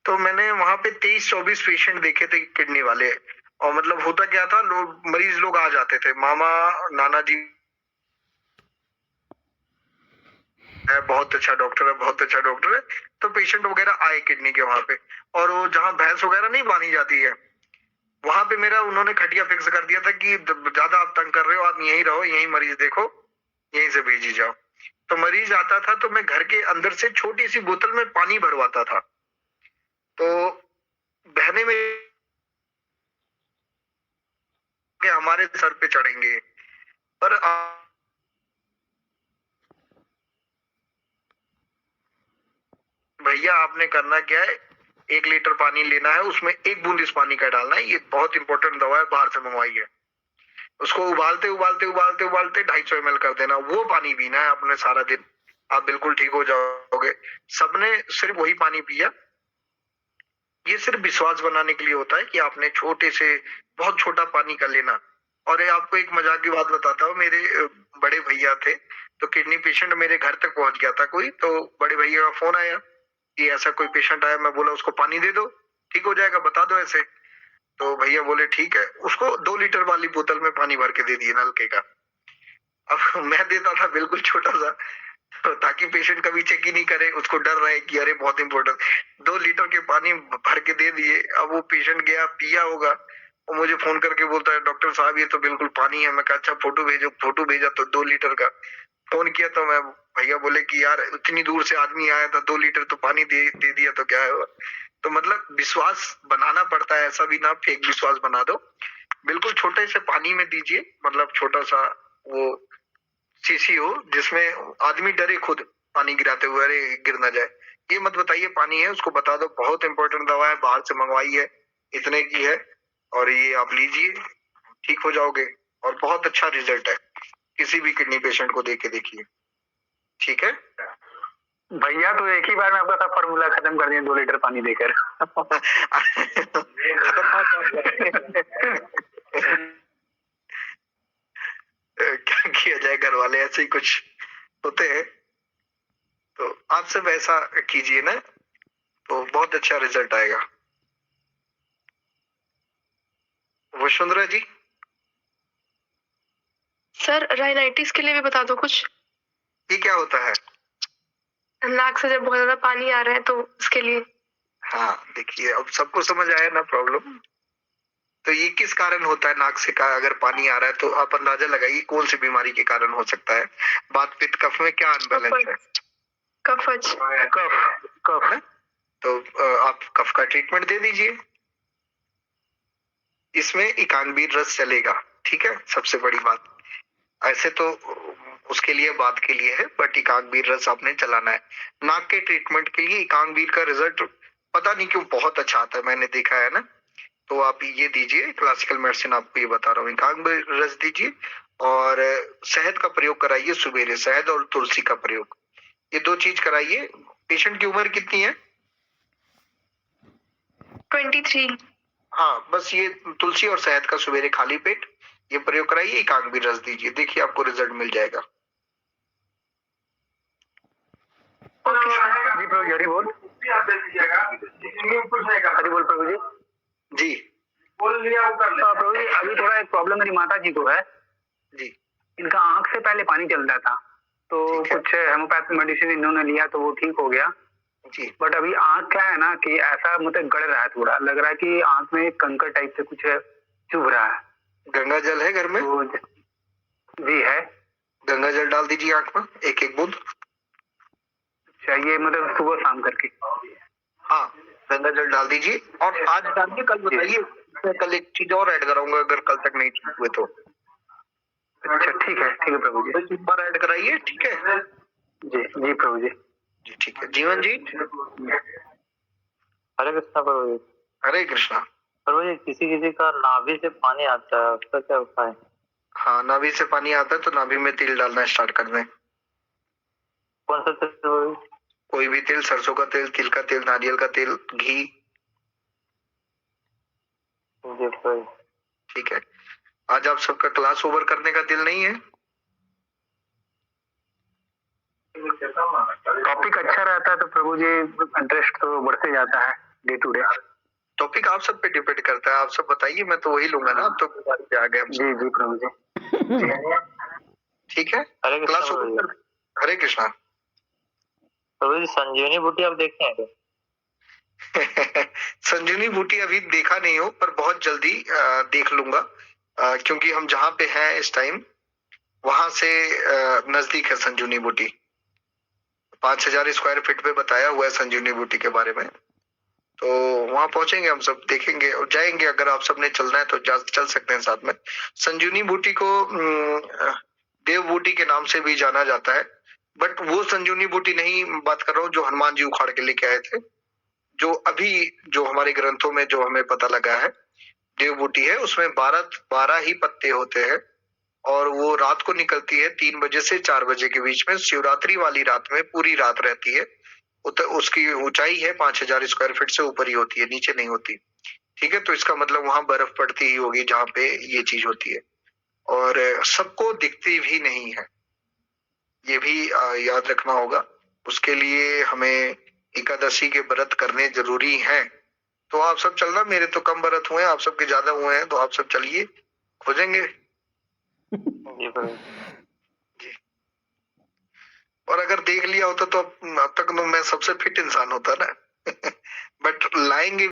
तो मैंने वहां पे 23-24 पेशेंट देखे थे किडनी वाले। और मतलब होता क्या था, मरीज लोग आ जाते थे, मामा नाना जी बहुत अच्छा डॉक्टर है, बहुत अच्छा डॉक्टर है। तो पेशेंट वगैरह आए किडनी के वहां पे, और वो जहाँ भैंस वगैरह नहीं बांधी जाती है वहां पे मेरा उन्होंने खटिया फिक्स कर दिया था कि ज्यादा आप तंग कर रहे हो, आप यहीं रहो, यहीं मरीज देखो, यहीं से भेजी जाओ। तो मरीज आता था तो मैं घर के अंदर से छोटी सी बोतल में पानी भरवाता था। तो बहने में हमारे सर पे चढ़ेंगे, पर भैया आपने करना क्या है, 1 लीटर पानी लेना है, उसमें 1 बूंद इस पानी का डालना है। ये बहुत इंपॉर्टेंट दवा है, बाहर से मंगवाई है। उसको उबालते उबालते उबालते उबालते 250 ml कर देना। वो पानी पीना है आपने सारा दिन, आप बिल्कुल ठीक हो जाओगे। सबने सिर्फ वही पानी पिया। ये सिर्फ विश्वास बनाने के लिए होता है कि आपने छोटे से बहुत छोटा पानी का लेना। और आपको एक मजाक की बात बताता हूँ, मेरे बड़े भैया थे तो किडनी पेशेंट मेरे घर तक पहुंच गया था कोई, तो बड़े भैया का फोन आया कि ऐसा कोई पेशेंट आया। मैं बोला उसको पानी दे दो, ठीक हो जाएगा, बता दो ऐसे। तो भैया बोले ठीक है। उसको 2 लीटर वाली बोतल में पानी भर के दे दिए नलके का। अब मैं देता था बिल्कुल छोटा सा, ताकि पेशेंट कभी चेक ही नहीं करे, उसको डर रहे कि अरे बहुत इंपॉर्टेंट। 2 लीटर के पानी भर के दे दिए। अब वो पेशेंट गया, पिया होगा, वो मुझे फोन करके बोलता है डॉक्टर साहब ये तो बिल्कुल पानी है। मैं कहा अच्छा फोटो भेजो। फोटो भेजा तो 2 लीटर का। फोन किया तो मैं भैया बोले कि यार इतनी दूर से आदमी आया था, 2 लीटर तो पानी दे दिया तो क्या है। तो मतलब विश्वास बनाना पड़ता है, ऐसा भी ना फेक विश्वास बना दो। बिल्कुल छोटे से पानी में दीजिए, मतलब छोटा सा वो शीशी हो जिसमें आदमी डरे खुद पानी गिराते हुए, अरे गिर ना जाए। ये मत बताइए पानी है, उसको बता दो बहुत इंपॉर्टेंट दवा है, बाहर से मंगवाई है, इतने की है और ये आप लीजिए, ठीक हो जाओगे। और बहुत अच्छा रिजल्ट है, किसी भी किडनी पेशेंट को देके देखिए, ठीक है। भैया तो एक ही बार में आपका सब फॉर्मूला खत्म कर दिया 2 लीटर पानी देकर। क्या किया जाए, घर वाले ऐसे ही कुछ होते हैं। तो आप सब ऐसा कीजिए ना तो बहुत अच्छा रिजल्ट आएगा। वसुंधरा जी, सर राइनाइटिस के लिए भी बता दो कुछ। ये क्या होता है? नाक से जब बहुत ज्यादा पानी आ रहा है तो उसके लिए। हाँ देखिए, अब सबको समझ आया ना प्रॉब्लम। तो ये किस कारण होता है? नाक से का अगर पानी आ रहा है तो आप अंदाजा लगाइए कौन सी बीमारी के कारण हो सकता है। बात पित्त कफ में क्या अनबैलेंस है? कफज। कफ है तो आप कफ का ट्रीटमेंट दे दीजिए। इसमें एकांगबीर रस चलेगा, ठीक है। सबसे बड़ी बात ऐसे तो उसके लिए बात के लिए है, बट एकांगबीर रस आपने चलाना है। नाक के ट्रीटमेंट के लिए एकांगबीर का रिजल्ट पता नहीं क्यों बहुत अच्छा आता है, मैंने देखा है ना। तो आप ये दीजिए, क्लासिकल मेडिसिन आपको ये बता रहा हूँ, एकांगबीर रस दीजिए और शहद का प्रयोग कराइए सुबेरे, शहद और तुलसी का प्रयोग, ये 2 चीज कराइए। पेशेंट की उम्र कितनी है? 23। हाँ बस ये तुलसी और शहद का सुबेरे खाली पेट ये प्रयोग कराइए, एकांगबीर रस दीजिए, देखिए आपको रिजल्ट मिल जाएगा। जी प्रभु जी, हरि बोल। हरि बोल प्रभु जी। जी प्रभु जी अभी थोड़ा एक प्रॉब्लम मेरी माता जी को है जी। इनका आंख से पहले पानी चल रहा था, तो ठीक है। कुछ हेमोपैथ मेडिसिन इन्होंने लिया तो वो ठीक हो गया। जी बट अभी आंख क्या है ना कि ऐसा मतलब गड़ रहा है, थोड़ा लग रहा है कि आंख में कंकर टाइप से कुछ चुभ रहा है। गंगा जल है घर में? तो जी है। गंगा जल डाल दीजिए आंख में, एक एक बूंद। चाहिए मतलब सुबह शाम करके? हाँ, गंगा जल डाल दीजिए और आज डालिए, कल बताइए। मैं कल एक चीज और ऐड कराऊंगा अगर कल तक नहीं ठीक हुए तो। अच्छा ठीक है प्रभु जी। एक बार ऐड कराइए, ठीक है? जी जी प्रभु जी। जी ठीक है। जीवन जी, हरे कृष्णा प्रभु जी। हरे कृष्णा। प्रभु जी, किसी किसी का नाभि से पानी आता है, उसका क्या उपाय? हाँ, नाभि से पानी आता है तो नाभि में तेल डालना स्टार्ट कर दें। कौन सा तेल प्रभु जी? कोई भी तेल, सरसों का तेल, तिल का तेल, नारियल का तेल, घी। जी प्रभु जी। ठीक है। आज आप सबका क्लास ओवर करने का दिल नहीं है? टॉपिक अच्छा रहता है तो प्रभु जी इंटरेस्ट तो बढ़ते जाता है डे टू डे। टॉपिक आप सब पे डिपेंड करता है, आप सब बताइए, मैं तो वही लूंगा ना। आप तो पे आ गए हम सब। जी जी प्रभु जी। ठीक है, हरे कृष्णा क्लास प्रभु जी। ओवर कर। हरे कृष्णा। प्रभु जी, संजीवनी बूटी आप देखे हैं क्या? संजीवनी बूटी अभी देखा नहीं हो, पर बहुत जल्दी देख लूंगा, क्योंकि हम जहाँ पे हैं इस टाइम वहां से नजदीक है संजीवनी बूटी। 5000 स्क्वायर फीट पे बताया हुआ है संजीवनी बूटी के बारे में, तो वहां पहुंचेंगे हम सब, देखेंगे और जाएंगे। अगर आप सबने चलना है तो चल सकते हैं साथ में। संजीवनी बूटी को देव बूटी के नाम से भी जाना जाता है, बट वो संजीवनी बूटी नहीं बात कर रहा हूँ जो हनुमान जी उखाड़ के लेके आए थे। जो अभी जो हमारे ग्रंथों में जो हमें पता लगा है देव बूटी है, उसमें 12 ही पत्ते होते हैं और वो रात को निकलती है 3 बजे से 4 बजे के बीच में। शिवरात्रि वाली रात में पूरी रात रहती है। उसकी ऊंचाई है 5000 स्क्वायर फीट से ऊपर ही होती है, नीचे नहीं होती। ठीक है, तो इसका मतलब वहां बर्फ पड़ती ही होगी जहाँ पे ये चीज होती है, और सबको दिखती भी नहीं है, ये भी याद रखना होगा। उसके लिए हमें एकादशी के व्रत करने जरूरी हैं। तो आप सब चलना, मेरे तो कम व्रत हुए हैं, आप सबके ज्यादा हुए हैं, तो आप सब चलिए, खोजेंगे। जी प्रभु जी। और अगर देख लिया होता तो अब तक तो मैं सबसे फिट इंसान होता ना। बट लाएंगे